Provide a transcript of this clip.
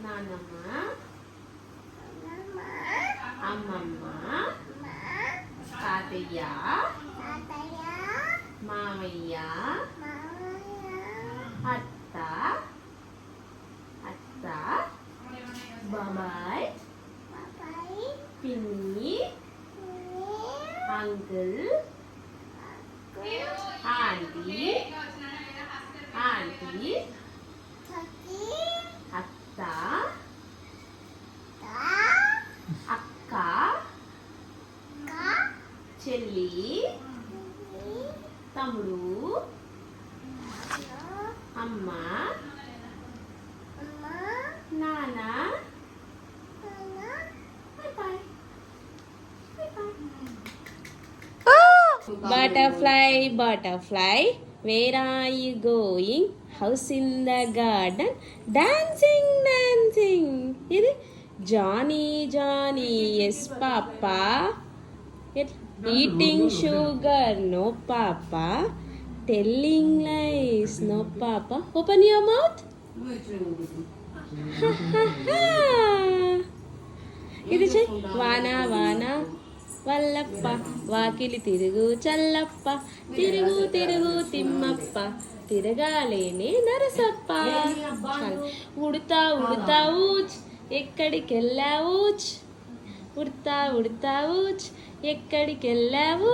నానమ్మ, అమ్మమ్మ, తాతయ్య, మామయ్య, అత్త, బాబాయ్, పిన్ని, అంకుల్, ఆంటీ, అత్త, అక్క, చెల్లి, తమ్ముడు, అమ్మ, నాన్న. Butterfly, butterfly, where are you going? House in the garden, dancing, dancing. ఇది Johnny, Johnny, yes papa. Eating sugar, no papa. Telling lies, no papa. Open your mouth. ఇది చెయ్. వానా వానా వల్లప్ప, వాకిలి తిరుగు చల్లప్ప, తిరుగు తిరుగు తిమ్మప్ప, తిరగాలేనే నరసప్ప. ఉడుతా ఉడుతా ఊచ్, ఎక్కడికెళ్ళావూచ్, ఉడతా ఉడతా ఊచ్, ఎక్కడికెళ్ళావు.